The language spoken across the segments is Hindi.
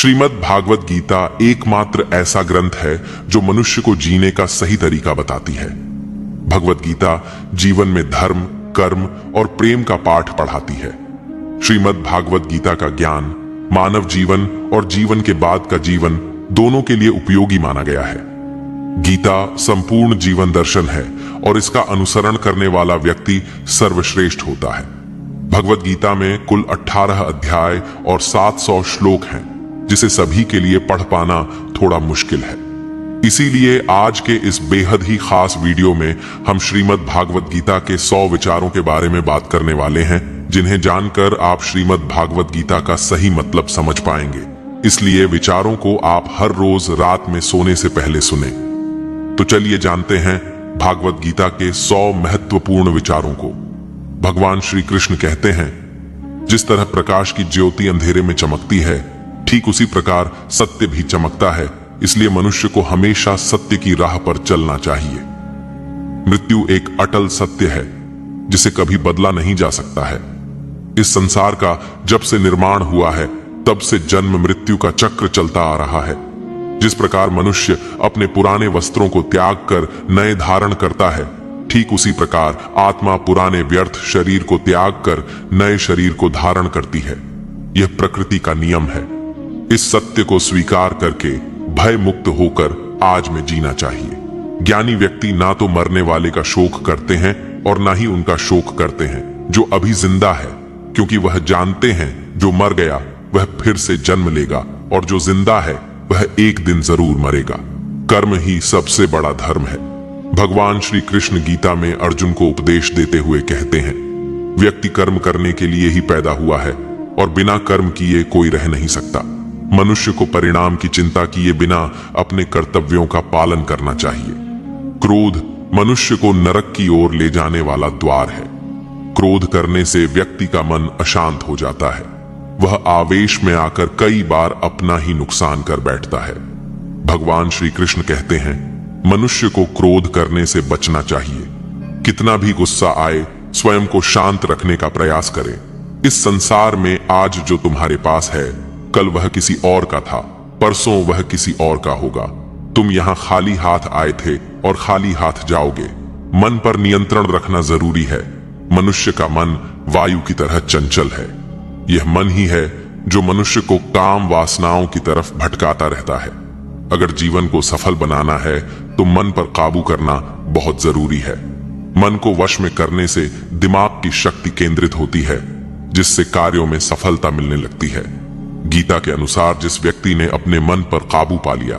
श्रीमद् भागवत गीता एकमात्र ऐसा ग्रंथ है जो मनुष्य को जीने का सही तरीका बताती है। भगवत गीता जीवन में धर्म, कर्म और प्रेम का पाठ पढ़ाती है। श्रीमद् भागवत गीता का ज्ञान मानव जीवन और जीवन के बाद का जीवन दोनों के लिए उपयोगी माना गया है। गीता संपूर्ण जीवन दर्शन है और इसका अनुसरण करने वाला व्यक्ति सर्वश्रेष्ठ होता है। भगवत गीता में कुल 18 अध्याय और 700 श्लोक हैं, जिसे सभी के लिए पढ़ पाना थोड़ा मुश्किल है। इसीलिए आज के इस बेहद ही खास वीडियो में हम श्रीमद् भागवत गीता के 100 विचारों के बारे में बात करने वाले हैं, जिन्हें जानकर आप श्रीमद् भागवत गीता का सही मतलब समझ पाएंगे। इसलिए विचारों को आप हर रोज रात में सोने से पहले सुने। तो चलिए जानते हैं भागवत गीता के 100 महत्वपूर्ण विचारों को। भगवान श्री कृष्ण कहते हैं, जिस तरह प्रकाश की ज्योति अंधेरे में चमकती है, ठीक उसी प्रकार सत्य भी चमकता है। इसलिए मनुष्य को हमेशा सत्य की राह पर चलना चाहिए। मृत्यु एक अटल सत्य है जिसे कभी बदला नहीं जा सकता है। इस संसार का जब से निर्माण हुआ है, तब से जन्म मृत्यु का चक्र चलता आ रहा है। जिस प्रकार मनुष्य अपने पुराने वस्त्रों को त्याग कर नए धारण करता है, ठीक उसी प्रकार आत्मा पुराने व्यर्थ शरीर को त्याग कर नए शरीर को धारण करती है। यह प्रकृति का नियम है। इस सत्य को स्वीकार करके भय मुक्त होकर आज में जीना चाहिए। ज्ञानी व्यक्ति ना तो मरने वाले का शोक करते हैं और ना ही उनका शोक करते हैं जो अभी जिंदा है, क्योंकि वह जानते हैं जो मर गया वह फिर से जन्म लेगा और जो जिंदा है वह एक दिन जरूर मरेगा। कर्म ही सबसे बड़ा धर्म है। भगवान श्री कृष्ण गीता में अर्जुन को उपदेश देते हुए कहते हैं, व्यक्ति कर्म करने के लिए ही पैदा हुआ है और बिना कर्म किए कोई रह नहीं सकता। मनुष्य को परिणाम की चिंता किए बिना अपने कर्तव्यों का पालन करना चाहिए। क्रोध मनुष्य को नरक की ओर ले जाने वाला द्वार है। क्रोध करने से व्यक्ति का मन अशांत हो जाता है। वह आवेश में आकर कई बार अपना ही नुकसान कर बैठता है। भगवान श्री कृष्ण कहते हैं, मनुष्य को क्रोध करने से बचना चाहिए। कितना भी गुस्सा आए, स्वयं को शांत रखने का प्रयास करें। इस संसार में आज जो तुम्हारे पास है, कल वह किसी और का था, परसों वह किसी और का होगा। तुम यहाँ खाली हाथ आए थे और खाली हाथ जाओगे। मन पर नियंत्रण रखना जरूरी है। मनुष्य का मन वायु की तरह चंचल है। यह मन ही है जो मनुष्य को काम वासनाओं की तरफ भटकाता रहता है। अगर जीवन को सफल बनाना है तो मन पर काबू करना बहुत जरूरी है। मन को वश में करने से दिमाग की शक्ति केंद्रित होती है, जिससे कार्यों में सफलता मिलने लगती है। गीता के अनुसार जिस व्यक्ति ने अपने मन पर काबू पा लिया,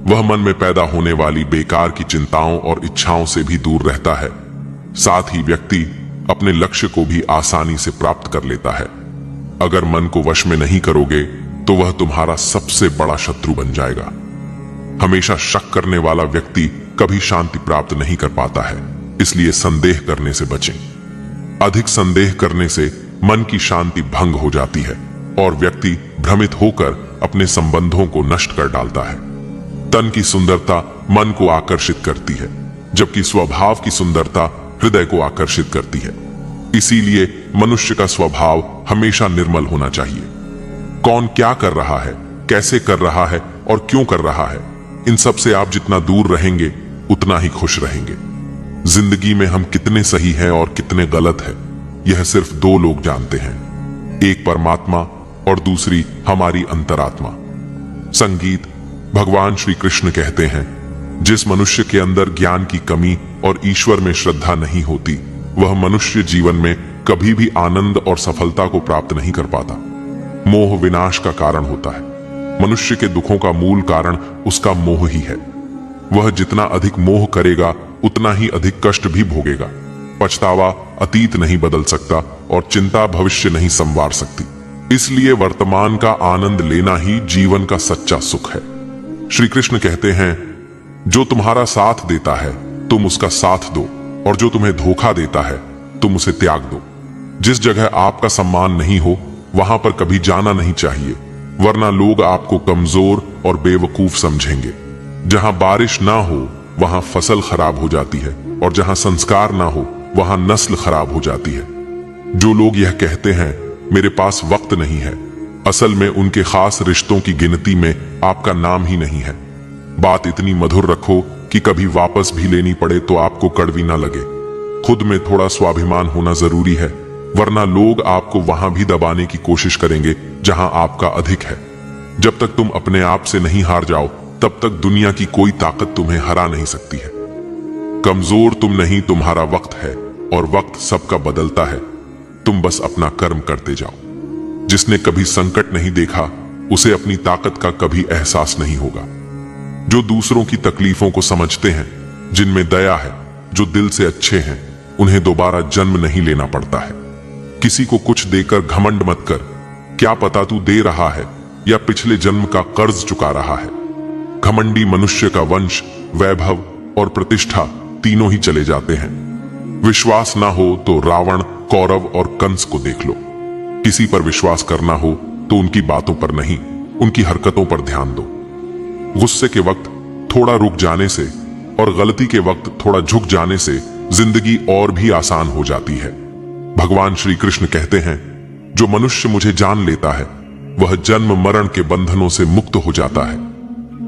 वह मन में पैदा होने वाली बेकार की चिंताओं और इच्छाओं से भी दूर रहता है। साथ ही व्यक्ति अपने लक्ष्य को भी आसानी से प्राप्त कर लेता है। अगर मन को वश में नहीं करोगे तो वह तुम्हारा सबसे बड़ा शत्रु बन जाएगा। हमेशा शक करने वाला व्यक्ति कभी शांति प्राप्त नहीं कर पाता है। इसलिए संदेह करने से बचें। अधिक संदेह करने से मन की शांति भंग हो जाती है और व्यक्ति भ्रमित होकर अपने संबंधों को नष्ट कर डालता है। तन की सुंदरता मन को आकर्षित करती है, जबकि स्वभाव की सुंदरता हृदय को आकर्षित करती है। इसीलिए मनुष्य का स्वभाव हमेशा निर्मल होना चाहिए। कौन क्या कर रहा है, कैसे कर रहा है और क्यों कर रहा है, इन सब से आप जितना दूर रहेंगे उतना ही खुश रहेंगे। जिंदगी में हम कितने सही हैं और कितने गलत हैं, यह सिर्फ 2 लोग जानते हैं, एक परमात्मा और दूसरी हमारी अंतरात्मा। संगीत भगवान श्री कृष्ण कहते हैं, जिस मनुष्य के अंदर ज्ञान की कमी और ईश्वर में श्रद्धा नहीं होती, वह मनुष्य जीवन में कभी भी आनंद और सफलता को प्राप्त नहीं कर पाता। मोह विनाश का कारण होता है। मनुष्य के दुखों का मूल कारण उसका मोह ही है। वह जितना अधिक मोह करेगा उतना ही अधिक कष्ट भी भोगेगा। पछतावा अतीत नहीं बदल सकता और चिंता भविष्य नहीं संवार सकती। इसलिए वर्तमान का आनंद लेना ही जीवन का सच्चा सुख है। श्री कृष्ण कहते हैं, जो तुम्हारा साथ देता है तुम उसका साथ दो, और जो तुम्हें धोखा देता है तुम उसे त्याग दो। जिस जगह आपका सम्मान नहीं हो वहां पर कभी जाना नहीं चाहिए, वरना लोग आपको कमजोर और बेवकूफ समझेंगे। जहां बारिश ना हो वहां फसल खराब हो जाती है, और जहां संस्कार ना हो वहां नस्ल खराब हो जाती है। जो लोग यह कहते हैं, मेरे पास वक्त नहीं है, असल में उनके खास रिश्तों की गिनती में आपका नाम ही नहीं है। बात इतनी मधुर रखो कि कभी वापस भी लेनी पड़े तो आपको कड़वी ना लगे। खुद में थोड़ा स्वाभिमान होना जरूरी है, वरना लोग आपको वहां भी दबाने की कोशिश करेंगे जहां आपका अधिक है। जब तक तुम अपने आप से नहीं हार जाओ, तब तक दुनिया की कोई ताकत तुम्हें हरा नहीं सकती है। कमजोर तुम नहीं, तुम्हारा वक्त है, और वक्त सबका बदलता है। तुम बस अपना कर्म करते जाओ। जिसने कभी संकट नहीं देखा, उसे अपनी ताकत का कभी एहसास नहीं होगा। जो दूसरों की तकलीफों को समझते हैं, जिनमें दया है, जो दिल से अच्छे हैं, उन्हें दोबारा जन्म नहीं लेना पड़ता है। किसी को कुछ देकर घमंड मत कर। क्या पता तू दे रहा है या पिछले जन्म का कर्ज चुका रहा है। घमंडी मनुष्य का वंश, वैभव और प्रतिष्ठा तीनों ही चले जाते हैं। विश्वास ना हो तो रावण, कौरव और कंस को देख लो। किसी पर विश्वास करना हो तो उनकी बातों पर नहीं, उनकी हरकतों पर ध्यान दो। गुस्से के वक्त थोड़ा रुक जाने से और गलती के वक्त थोड़ा झुक जाने से जिंदगी और भी आसान हो जाती है। भगवान श्री कृष्ण कहते हैं, जो मनुष्य मुझे जान लेता है वह जन्म मरण के बंधनों से मुक्त हो जाता है।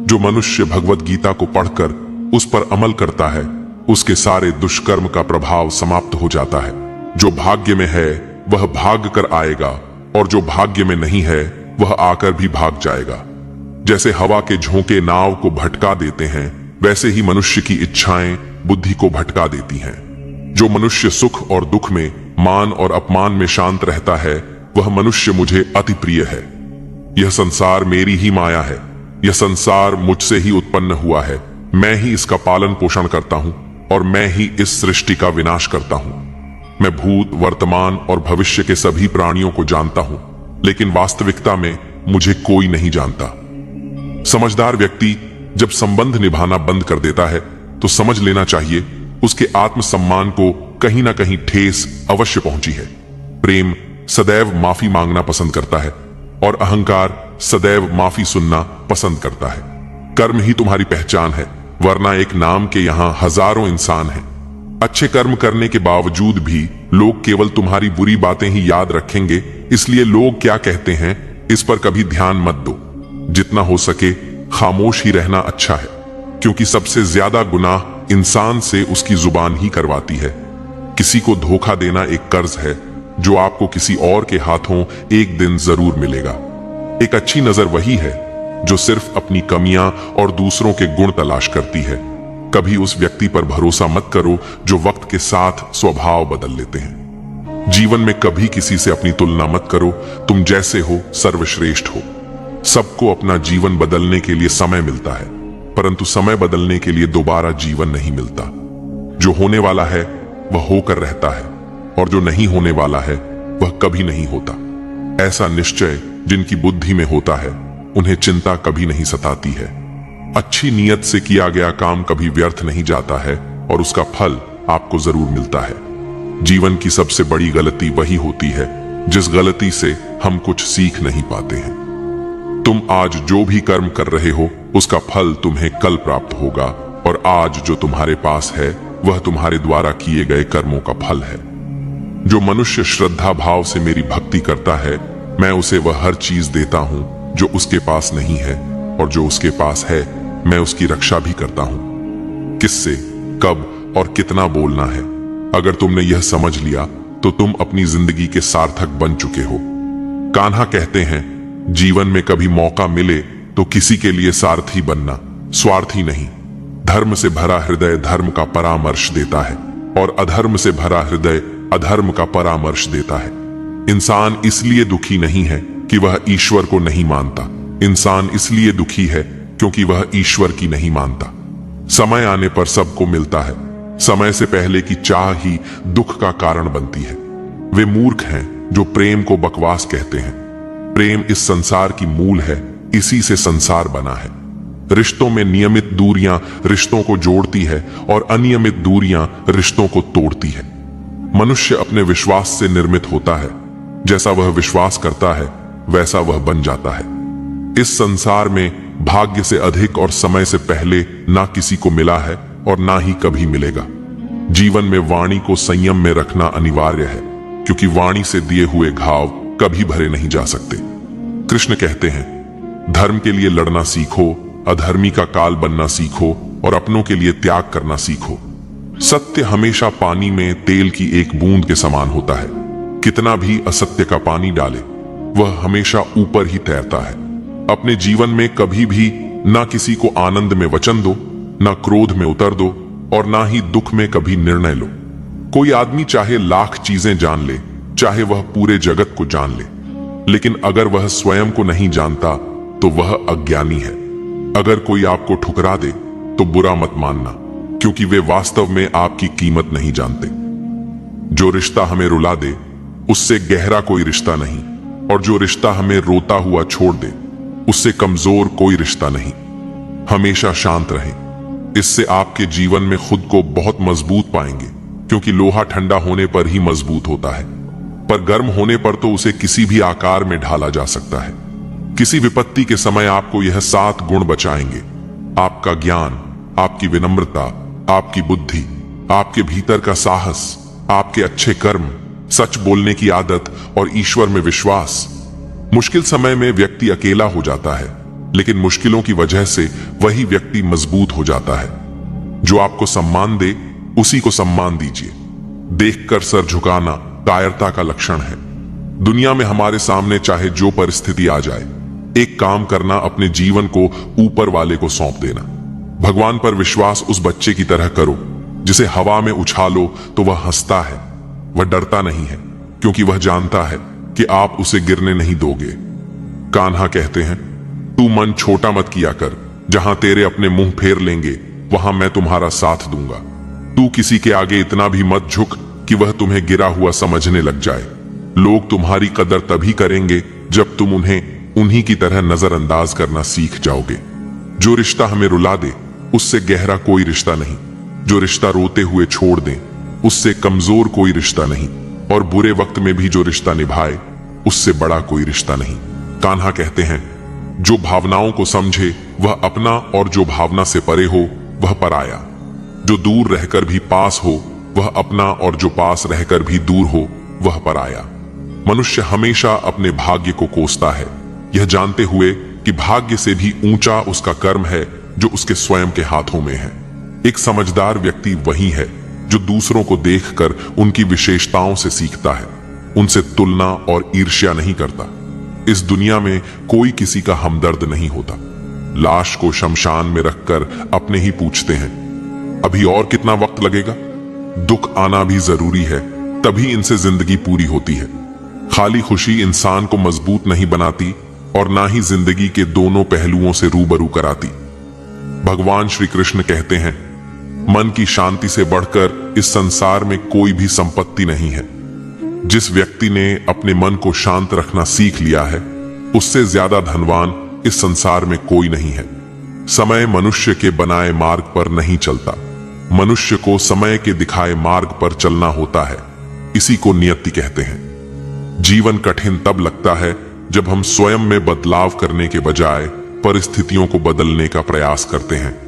जो मनुष्य भगवत गीता को पढ़कर उस पर अमल करता है, उसके सारे दुष्कर्म का प्रभाव समाप्त हो जाता है। जो भाग्य में है वह भाग कर आएगा, और जो भाग्य में नहीं है वह आकर भी भाग जाएगा। जैसे हवा के झोंके नाव को भटका देते हैं, वैसे ही मनुष्य की इच्छाएं बुद्धि को भटका देती हैं। जो मनुष्य सुख और दुख में, मान और अपमान में शांत रहता है, वह मनुष्य मुझे अति प्रिय है। यह संसार मेरी ही माया है। यह संसार मुझसे ही उत्पन्न हुआ है। मैं ही इसका पालन पोषण करता हूं और मैं ही इस सृष्टि का विनाश करता हूं। मैं भूत, वर्तमान और भविष्य के सभी प्राणियों को जानता हूं, लेकिन वास्तविकता में मुझे कोई नहीं जानता। समझदार व्यक्ति जब संबंध निभाना बंद कर देता है तो समझ लेना चाहिए उसके आत्मसम्मान को कहीं ना कहीं ठेस अवश्य पहुंची है। प्रेम सदैव माफी मांगना पसंद करता है और अहंकार सदैव माफी सुनना पसंद करता है। कर्म ही तुम्हारी पहचान है, वरना एक नाम के यहां हजारों इंसान हैं। अच्छे कर्म करने के बावजूद भी लोग केवल तुम्हारी बुरी बातें ही याद रखेंगे, इसलिए लोग क्या कहते हैं इस पर कभी ध्यान मत दो। जितना हो सके खामोश ही रहना अच्छा है, क्योंकि सबसे ज्यादा गुनाह इंसान से उसकी जुबान ही करवाती है। किसी को धोखा देना एक कर्ज है जो आपको किसी और के हाथों एक दिन जरूर मिलेगा। एक अच्छी नजर वही है जो सिर्फ अपनी कमियां और दूसरों के गुण तलाश करती है। कभी उस व्यक्ति पर भरोसा मत करो जो वक्त के साथ स्वभाव बदल लेते हैं। जीवन में कभी किसी से अपनी तुलना मत करो। तुम जैसे हो सर्वश्रेष्ठ हो। सबको अपना जीवन बदलने के लिए समय मिलता है, परंतु समय बदलने के लिए दोबारा जीवन नहीं मिलता। जो होने वाला है वह होकर रहता है, और जो नहीं होने वाला है वह कभी नहीं होता। ऐसा निश्चय जिनकी बुद्धि में होता है, उन्हें चिंता कभी नहीं सताती है। अच्छी नीयत से किया गया काम कभी व्यर्थ नहीं जाता है, और उसका फल आपको जरूर मिलता है। जीवन की सबसे बड़ी गलती वही होती है जिस गलती से हम कुछ सीख नहीं पाते हैं। तुम आज जो भी कर्म कर रहे हो, उसका फल तुम्हें कल प्राप्त होगा, और आज जो तुम्हारे पास है वह तुम्हारे द्वारा किए गए कर्मों का फल है। जो मनुष्य श्रद्धा भाव से मेरी भक्ति करता है, मैं उसे वह हर चीज देता हूं जो उसके पास नहीं है, और जो उसके पास है मैं उसकी रक्षा भी करता हूं। किससे, कब और कितना बोलना है, अगर तुमने यह समझ लिया तो तुम अपनी जिंदगी के सार्थक बन चुके हो। कान्हा कहते हैं, जीवन में कभी मौका मिले तो किसी के लिए सारथी बनना, स्वार्थी नहीं। धर्म से भरा हृदय धर्म का परामर्श देता है, और अधर्म से भरा हृदय अधर्म का परामर्श देता है। इंसान इसलिए दुखी नहीं है कि वह ईश्वर को नहीं मानता। इंसान इसलिए दुखी है क्योंकि वह ईश्वर की नहीं मानता। समय आने पर सबको मिलता है। समय से पहले की चाह ही दुख का कारण बनती है। वे मूर्ख हैं जो प्रेम को बकवास कहते हैं। प्रेम इस संसार की मूल है, इसी से संसार बना है। रिश्तों में नियमित दूरियां रिश्तों को जोड़ती है, और अनियमित दूरियां रिश्तों को तोड़ती है। मनुष्य अपने विश्वास से निर्मित होता है। जैसा वह विश्वास करता है वैसा वह बन जाता है। इस संसार में भाग्य से अधिक और समय से पहले ना किसी को मिला है और ना ही कभी मिलेगा। जीवन में वाणी को संयम में रखना अनिवार्य है, क्योंकि वाणी से दिए हुए घाव कभी भरे नहीं जा सकते। कृष्ण कहते हैं, धर्म के लिए लड़ना सीखो, अधर्मी का काल बनना सीखो और अपनों के लिए त्याग करना सीखो। सत्य हमेशा पानी में तेल की एक बूंद के समान होता है। कितना भी असत्य का पानी डाले, वह हमेशा ऊपर ही तैरता है। अपने जीवन में कभी भी ना किसी को आनंद में वचन दो, ना क्रोध में उतर दो और ना ही दुख में कभी निर्णय लो। कोई आदमी चाहे लाख चीजें जान ले, चाहे वह पूरे जगत को जान ले, लेकिन अगर वह स्वयं को नहीं जानता तो वह अज्ञानी है। अगर कोई आपको ठुकरा दे तो बुरा मत मानना, क्योंकि वे वास्तव में आपकी कीमत नहीं जानते। जो रिश्ता हमें रुला दे उससे गहरा कोई रिश्ता नहीं, और जो रिश्ता हमें रोता हुआ छोड़ दे उससे कमजोर कोई रिश्ता नहीं। हमेशा शांत रहें, इससे आपके जीवन में खुद को बहुत मजबूत पाएंगे, क्योंकि लोहा ठंडा होने पर ही मजबूत होता है, पर गर्म होने पर तो उसे किसी भी आकार में ढाला जा सकता है। किसी विपत्ति के समय आपको यह 7 गुण बचाएंगे: आपका ज्ञान, आपकी विनम्रता, आपकी बुद्धि, आपके भीतर का साहस, आपके अच्छे कर्म, सच बोलने की आदत और ईश्वर में विश्वास। मुश्किल समय में व्यक्ति अकेला हो जाता है, लेकिन मुश्किलों की वजह से वही व्यक्ति मजबूत हो जाता है। जो आपको सम्मान दे उसी को सम्मान दीजिए। देखकर सर झुकाना कायरता का लक्षण है। दुनिया में हमारे सामने चाहे जो परिस्थिति आ जाए, एक काम करना, अपने जीवन को ऊपर वाले को सौंप देना। भगवान पर विश्वास उस बच्चे की तरह करो जिसे हवा में उछालो तो वह हंसता है। वह डरता नहीं है, क्योंकि वह जानता है कि आप उसे गिरने नहीं दोगे। कान्हा कहते हैं, तू मन छोटा मत किया कर, जहां तेरे अपने मुंह फेर लेंगे वहां मैं तुम्हारा साथ दूंगा। तू किसी के आगे इतना भी मत झुक कि वह तुम्हें गिरा हुआ समझने लग जाए। लोग तुम्हारी कदर तभी करेंगे जब तुम उन्हें उन्हीं की तरह नजरअंदाज करना सीख जाओगे। जो रिश्ता हमें रुला दे उससे गहरा कोई रिश्ता नहीं। जो रिश्ता रोते हुए छोड़ दे उससे कमजोर कोई रिश्ता नहीं, और बुरे वक्त में भी जो रिश्ता निभाए उससे बड़ा कोई रिश्ता नहीं। कान्हा कहते हैं, जो भावनाओं को समझे वह अपना, और जो भावना से परे हो वह पराया। जो दूर रहकर भी पास हो वह अपना, और जो पास रहकर भी दूर हो वह पराया। मनुष्य हमेशा अपने भाग्य को कोसता है, यह जानते हुए कि भाग्य से भी ऊंचा उसका कर्म है जो उसके स्वयं के हाथों में है। एक समझदार व्यक्ति वही है जो दूसरों को देखकर उनकी विशेषताओं से सीखता है, उनसे तुलना और ईर्ष्या नहीं करता। इस दुनिया में कोई किसी का हमदर्द नहीं होता। लाश को शमशान में रखकर अपने ही पूछते हैं, अभी और कितना वक्त लगेगा? दुख आना भी जरूरी है, तभी इनसे जिंदगी पूरी होती है। खाली खुशी इंसान को मजबूत नहीं बनाती और ना ही जिंदगी के दोनों पहलुओं से रूबरू कराती। भगवान श्री कृष्ण कहते हैं, मन की शांति से बढ़कर इस संसार में कोई भी संपत्ति नहीं है। जिस व्यक्ति ने अपने मन को शांत रखना सीख लिया है, उससे ज्यादा धनवान इस संसार में कोई नहीं है। समय मनुष्य के बनाए मार्ग पर नहीं चलता, मनुष्य को समय के दिखाए मार्ग पर चलना होता है। इसी को नियति कहते हैं। जीवन कठिन तब लगता है जब हम स्वयं में बदलाव करने के बजाय परिस्थितियों को बदलने का प्रयास करते हैं।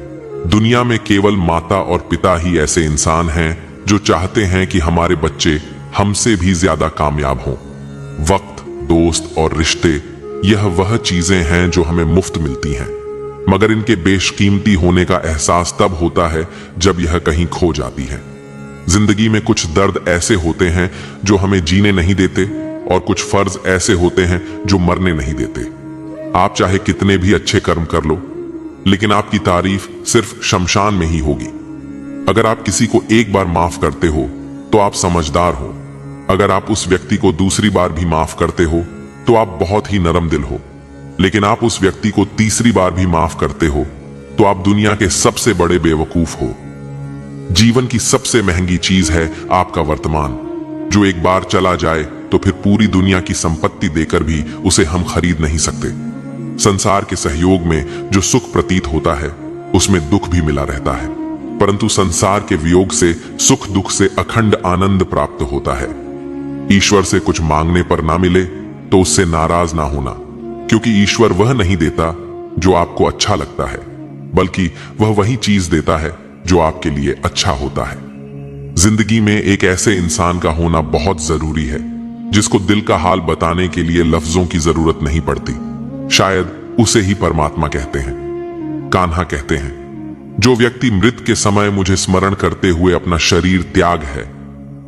दुनिया में केवल माता और पिता ही ऐसे इंसान हैं जो चाहते हैं कि हमारे बच्चे हमसे भी ज्यादा कामयाब हों। वक्त, दोस्त और रिश्ते, यह वह चीजें हैं जो हमें मुफ्त मिलती हैं, मगर इनके बेशकीमती होने का एहसास तब होता है जब यह कहीं खो जाती है। जिंदगी में कुछ दर्द ऐसे होते हैं जो हमें जीने नहीं देते, और कुछ फर्ज ऐसे होते हैं जो मरने नहीं देते। आप चाहे कितने भी अच्छे कर्म कर लो, लेकिन आपकी तारीफ सिर्फ शमशान में ही होगी। अगर आप किसी को एक बार माफ करते हो तो आप समझदार हो। अगर आप उस व्यक्ति को दूसरी बार भी माफ करते हो तो आप बहुत ही नरम दिल हो। लेकिन आप उस व्यक्ति को तीसरी बार भी माफ करते हो तो आप दुनिया के सबसे बड़े बेवकूफ हो। जीवन की सबसे महंगी चीज है आपका वर्तमान, जो एक बार चला जाए तो फिर पूरी दुनिया की संपत्ति देकर भी उसे हम खरीद नहीं सकते। संसार के सहयोग में जो सुख प्रतीत होता है उसमें दुख भी मिला रहता है, परंतु संसार के वियोग से सुख दुख से अखंड आनंद प्राप्त होता है। ईश्वर से कुछ मांगने पर ना मिले तो उससे नाराज ना होना, क्योंकि ईश्वर वह नहीं देता जो आपको अच्छा लगता है, बल्कि वह वही चीज देता है जो आपके लिए अच्छा होता है। जिंदगी में एक ऐसे इंसान का होना बहुत जरूरी है जिसको दिल का हाल बताने के लिए लफ्जों की जरूरत नहीं पड़ती। शायद उसे ही परमात्मा कहते हैं। कान्हा कहते हैं, जो व्यक्ति मृत के समय मुझे स्मरण करते हुए अपना शरीर त्याग है,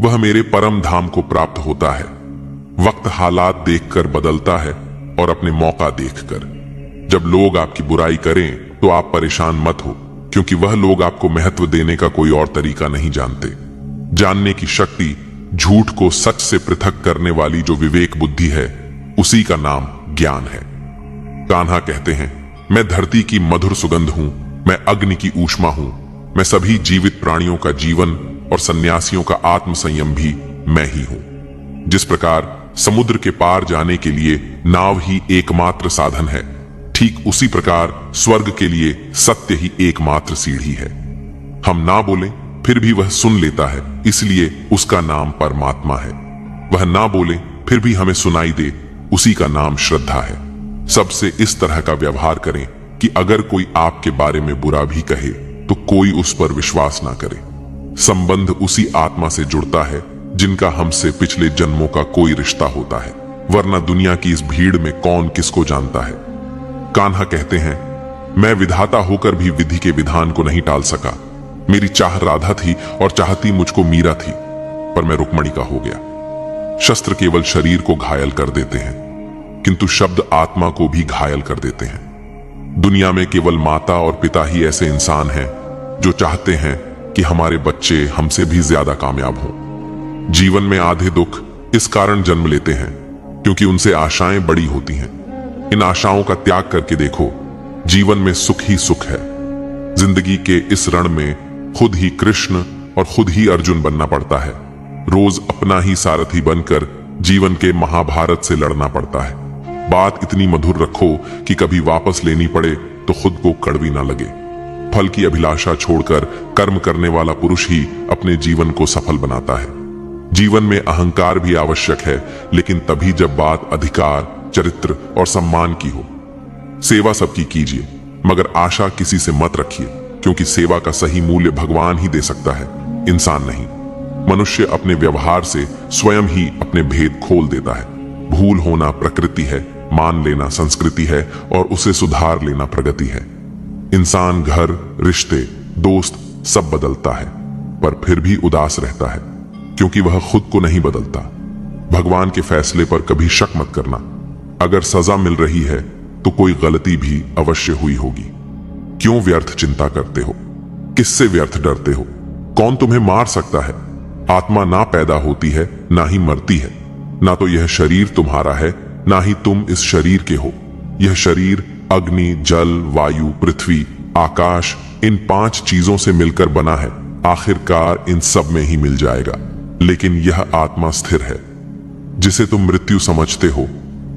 वह मेरे परम धाम को प्राप्त होता है। वक्त हालात देखकर बदलता है और अपने मौका देखकर। जब लोग आपकी बुराई करें तो आप परेशान मत हो, क्योंकि वह लोग आपको महत्व देने का कोई और तरीका नहीं जानते। जानने की शक्ति, झूठ को सच से पृथक करने वाली जो विवेक बुद्धि है, उसी का नाम ज्ञान है। कान्हा कहते हैं, मैं धरती की मधुर सुगंध हूं, मैं अग्नि की ऊष्मा हूं, मैं सभी जीवित प्राणियों का जीवन और सन्यासियों का आत्म संयम भी मैं ही हूं। जिस प्रकार समुद्र के पार जाने के लिए नाव ही एकमात्र साधन है, ठीक उसी प्रकार स्वर्ग के लिए सत्य ही एकमात्र सीढ़ी है। हम ना बोलें फिर भी वह सुन लेता है, इसलिए उसका नाम परमात्मा है। वह ना बोले फिर भी हमें सुनाई दे, उसी का नाम श्रद्धा है। सबसे इस तरह का व्यवहार करें कि अगर कोई आपके बारे में बुरा भी कहे तो कोई उस पर विश्वास ना करे। संबंध उसी आत्मा से जुड़ता है जिनका हमसे पिछले जन्मों का कोई रिश्ता होता है, वरना दुनिया की इस भीड़ में कौन किसको जानता है। कान्हा कहते हैं, मैं विधाता होकर भी विधि के विधान को नहीं टाल सका। मेरी चाह राधा थी और चाहती मुझको मीरा थी, पर मैं रुक्मणी का हो गया। शस्त्र केवल शरीर को घायल कर देते हैं, किंतु शब्द आत्मा को भी घायल कर देते हैं। दुनिया में केवल माता और पिता ही ऐसे इंसान हैं जो चाहते हैं कि हमारे बच्चे हमसे भी ज्यादा कामयाब हों। जीवन में आधे दुख इस कारण जन्म लेते हैं क्योंकि उनसे आशाएं बड़ी होती हैं। इन आशाओं का त्याग करके देखो, जीवन में सुख ही सुख है। जिंदगी के इस रण में खुद ही कृष्ण और खुद ही अर्जुन बनना पड़ता है। रोज अपना ही सारथी बनकर जीवन के महाभारत से लड़ना पड़ता है। बात इतनी मधुर रखो कि कभी वापस लेनी पड़े तो खुद को कड़वी ना लगे। फल की अभिलाषा छोड़कर कर्म करने वाला पुरुष ही अपने जीवन को सफल बनाता है। जीवन में अहंकार भी आवश्यक है, लेकिन तभी जब बात अधिकार, चरित्र और सम्मान की हो। सेवा सबकी कीजिए, मगर आशा किसी से मत रखिए, क्योंकि सेवा का सही मूल्य भगवान ही दे सकता है, इंसान नहीं। मनुष्य अपने व्यवहार से स्वयं ही अपने भेद खोल देता है। भूल होना प्रकृति है, मान लेना संस्कृति है और उसे सुधार लेना प्रगति है। इंसान घर, रिश्ते, दोस्त सब बदलता है, पर फिर भी उदास रहता है, क्योंकि वह खुद को नहीं बदलता। भगवान के फैसले पर कभी शक मत करना। अगर सजा मिल रही है तो कोई गलती भी अवश्य हुई होगी। क्यों व्यर्थ चिंता करते हो? किससे व्यर्थ डरते हो? कौन तुम्हें मार सकता है? आत्मा ना पैदा होती है, ना ही मरती है। ना तो यह शरीर तुम्हारा है, ना ही तुम इस शरीर के हो। यह शरीर अग्नि, जल, वायु, पृथ्वी, आकाश, इन 5 चीजों से मिलकर बना है। आखिरकार इन सब में ही मिल जाएगा। लेकिन यह आत्मा स्थिर है। जिसे तुम मृत्यु समझते हो,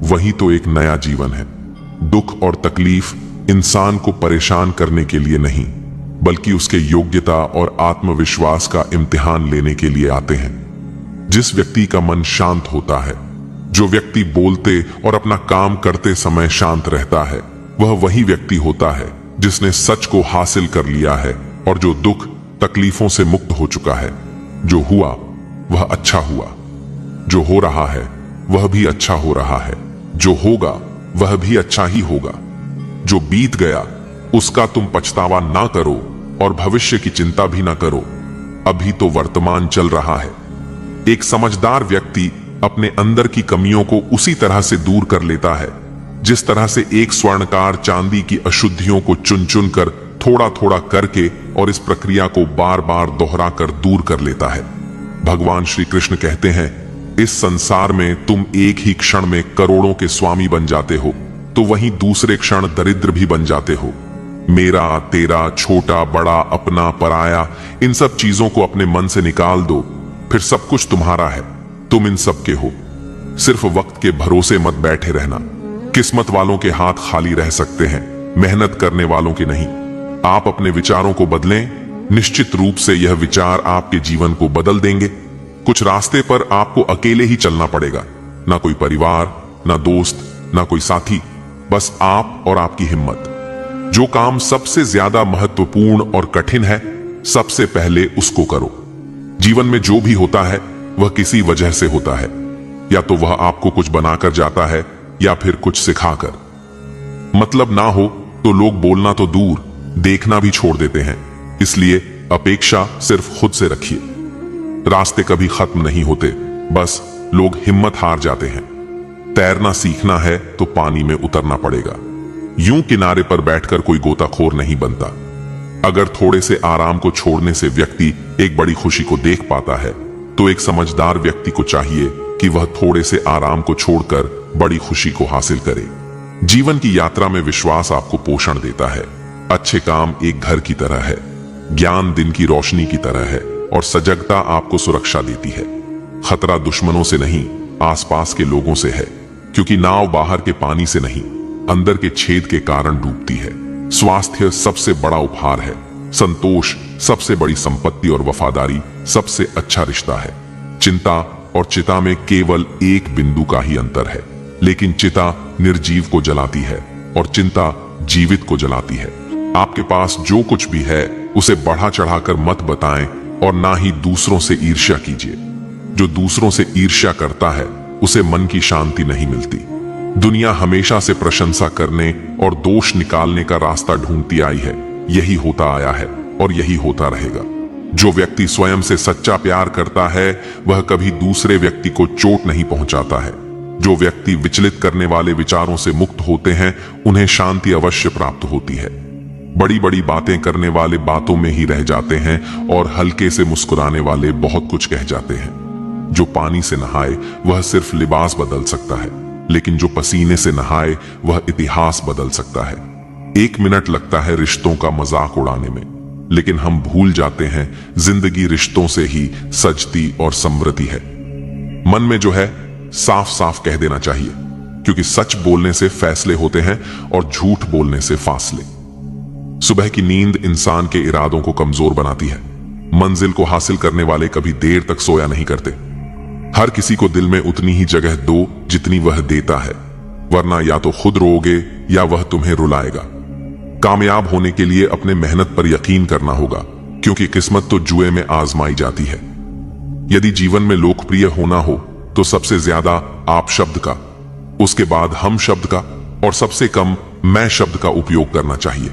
वही तो एक नया जीवन है। दुख और तकलीफ इंसान को परेशान करने के लिए नहीं, बल्कि उसके योग्यता और आत्मविश्वास का इम्तिहान लेने के लिए आते हैं। जिस व्यक्ति का मन शांत होता है, जो व्यक्ति बोलते और अपना काम करते समय शांत रहता है, वह वही व्यक्ति होता है जिसने सच को हासिल कर लिया है और जो दुख तकलीफों से मुक्त हो चुका है। जो हुआ वह अच्छा हुआ, जो हो रहा है वह भी अच्छा हो रहा है, जो होगा वह भी अच्छा ही होगा। जो बीत गया उसका तुम पछतावा ना करो और भविष्य की चिंता भी ना करो। अभी तो वर्तमान चल रहा है। एक समझदार व्यक्ति अपने अंदर की कमियों को उसी तरह से दूर कर लेता है जिस तरह से एक स्वर्णकार चांदी की अशुद्धियों को चुन चुन कर थोड़ा थोड़ा करके और इस प्रक्रिया को बार बार दोहरा कर दूर कर लेता है। भगवान श्री कृष्ण कहते हैं, इस संसार में तुम एक ही क्षण में करोड़ों के स्वामी बन जाते हो, तो वहीं दूसरे क्षण दरिद्र भी बन जाते हो। मेरा, तेरा, छोटा, बड़ा, अपना, पराया, इन सब चीजों को अपने मन से निकाल दो, फिर सब कुछ तुम्हारा है। तुम इन सब के हो। सिर्फ वक्त के भरोसे मत बैठे रहना। किस्मत वालों के हाथ खाली रह सकते हैं, मेहनत करने वालों के नहीं। आप अपने विचारों को बदलें, निश्चित रूप से यह विचार आपके जीवन को बदल देंगे। कुछ रास्ते पर आपको अकेले ही चलना पड़ेगा, ना कोई परिवार, ना दोस्त, ना कोई साथी, बस आप और आपकी हिम्मत। जो काम सबसे ज्यादा महत्वपूर्ण और कठिन है, सबसे पहले उसको करो। जीवन में जो भी होता है वह किसी वजह से होता है, या तो वह आपको कुछ बनाकर जाता है या फिर कुछ सिखाकर। मतलब ना हो तो लोग बोलना तो दूर, देखना भी छोड़ देते हैं। इसलिए अपेक्षा सिर्फ खुद से रखिए। रास्ते कभी खत्म नहीं होते, बस लोग हिम्मत हार जाते हैं। तैरना सीखना है तो पानी में उतरना पड़ेगा। यूं किनारे पर बैठकर कोई गोताखोर नहीं बनता। अगर थोड़े से आराम को छोड़ने से व्यक्ति एक बड़ी खुशी को देख पाता है, तो एक समझदार व्यक्ति को चाहिए कि वह थोड़े से आराम को छोड़कर बड़ी खुशी को हासिल करे। जीवन की यात्रा में विश्वास आपको पोषण देता है। अच्छे काम एक घर की तरह है, ज्ञान दिन की रोशनी की तरह है और सजगता आपको सुरक्षा देती है। खतरा दुश्मनों से नहीं, आसपास के लोगों से है, क्योंकि नाव बाहर के पानी से नहीं, अंदर के छेद के कारण डूबती है। स्वास्थ्य सबसे बड़ा उपहार है, संतोष सबसे बड़ी संपत्ति और वफादारी सबसे अच्छा रिश्ता है। चिंता और चिता में केवल एक बिंदु का ही अंतर है, लेकिन चिता निर्जीव को जलाती है और चिंता जीवित को जलाती है। आपके पास जो कुछ भी है उसे बढ़ा चढ़ाकर मत बताएं और ना ही दूसरों से ईर्ष्या कीजिए। जो दूसरों से ईर्ष्या करता है उसे मन की शांति नहीं मिलती। दुनिया हमेशा से प्रशंसा करने और दोष निकालने का रास्ता ढूंढती आई है। यही होता आया है और यही होता रहेगा। जो व्यक्ति स्वयं से सच्चा प्यार करता है वह कभी दूसरे व्यक्ति को चोट नहीं पहुंचाता है। जो व्यक्ति विचलित करने वाले विचारों से मुक्त होते हैं उन्हें शांति अवश्य प्राप्त होती है। बड़ी बड़ी बातें करने वाले बातों में ही रह जाते हैं और हल्के से मुस्कुराने वाले बहुत कुछ कह जाते हैं। जो पानी से नहाए वह सिर्फ लिबास बदल सकता है, लेकिन जो पसीने से नहाए वह इतिहास बदल सकता है। 1 मिनट लगता है रिश्तों का मजाक उड़ाने में, लेकिन हम भूल जाते हैं जिंदगी रिश्तों से ही सजती और समृद्धि है। मन में जो है साफ साफ कह देना चाहिए, क्योंकि सच बोलने से फैसले होते हैं और झूठ बोलने से फासले। सुबह की नींद इंसान के इरादों को कमजोर बनाती है। मंजिल को हासिल करने वाले कभी देर तक सोया नहीं करते। हर किसी को दिल में उतनी ही जगह दो जितनी वह देता है, वरना या तो खुद रोओगे या वह तुम्हें रुलाएगा। कामयाब होने के लिए अपने मेहनत पर यकीन करना होगा, क्योंकि किस्मत तो जुए में आजमाई जाती है। यदि जीवन में लोकप्रिय होना हो तो सबसे ज्यादा आप शब्द का, उसके बाद हम शब्द का और सबसे कम मैं शब्द का उपयोग करना चाहिए।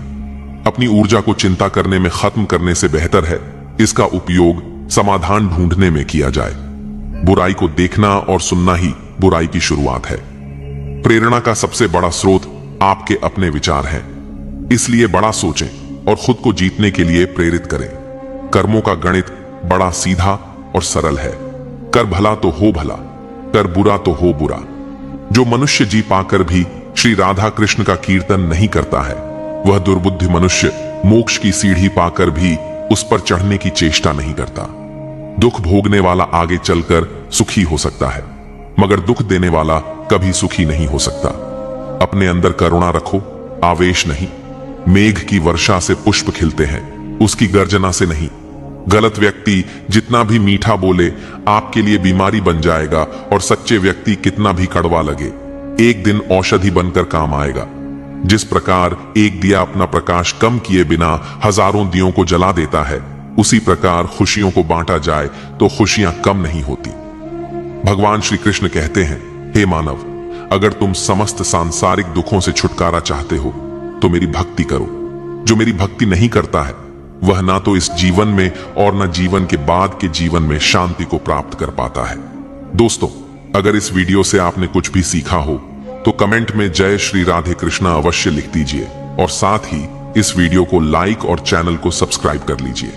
अपनी ऊर्जा को चिंता करने में खत्म करने से बेहतर है इसका उपयोग समाधान ढूंढने में किया जाए। बुराई को देखना और सुनना ही बुराई की शुरुआत है। प्रेरणा का सबसे बड़ा स्रोत आपके अपने विचार हैं, इसलिए बड़ा सोचें और खुद को जीतने के लिए प्रेरित करें। कर्मों का गणित बड़ा सीधा और सरल है। कर भला तो हो भला, कर बुरा तो हो बुरा। जो मनुष्य जी पाकर भी श्री राधा कृष्ण का कीर्तन नहीं करता है, वह दुर्बुद्धि मनुष्य मोक्ष की सीढ़ी पाकर भी उस पर चढ़ने की चेष्टा नहीं करता। दुख भोगने वाला आगे चलकर सुखी हो सकता है, मगर दुख देने वाला कभी सुखी नहीं हो सकता। अपने अंदर करुणा रखो, आवेश नहीं। मेघ की वर्षा से पुष्प खिलते हैं, उसकी गर्जना से नहीं। गलत व्यक्ति जितना भी मीठा बोले आपके लिए बीमारी बन जाएगा, और सच्चे व्यक्ति कितना भी कड़वा लगे एक दिन औषधि बनकर काम आएगा। जिस प्रकार एक दिया अपना प्रकाश कम किए बिना हजारों दियों को जला देता है, उसी प्रकार खुशियों को बांटा जाए तो खुशियां कम नहीं होती। भगवान श्री कृष्ण कहते हैं, हे मानव, अगर तुम समस्त सांसारिक दुखों से छुटकारा चाहते हो तो मेरी भक्ति करो। जो मेरी भक्ति नहीं करता है वह ना तो इस जीवन में और न जीवन के बाद के जीवन में शांति को प्राप्त कर पाता है। दोस्तों, अगर इस वीडियो से आपने कुछ भी सीखा हो तो कमेंट में जय श्री राधे कृष्णा अवश्य लिख दीजिए, और साथ ही इस वीडियो को लाइक और चैनल को सब्सक्राइब कर लीजिए।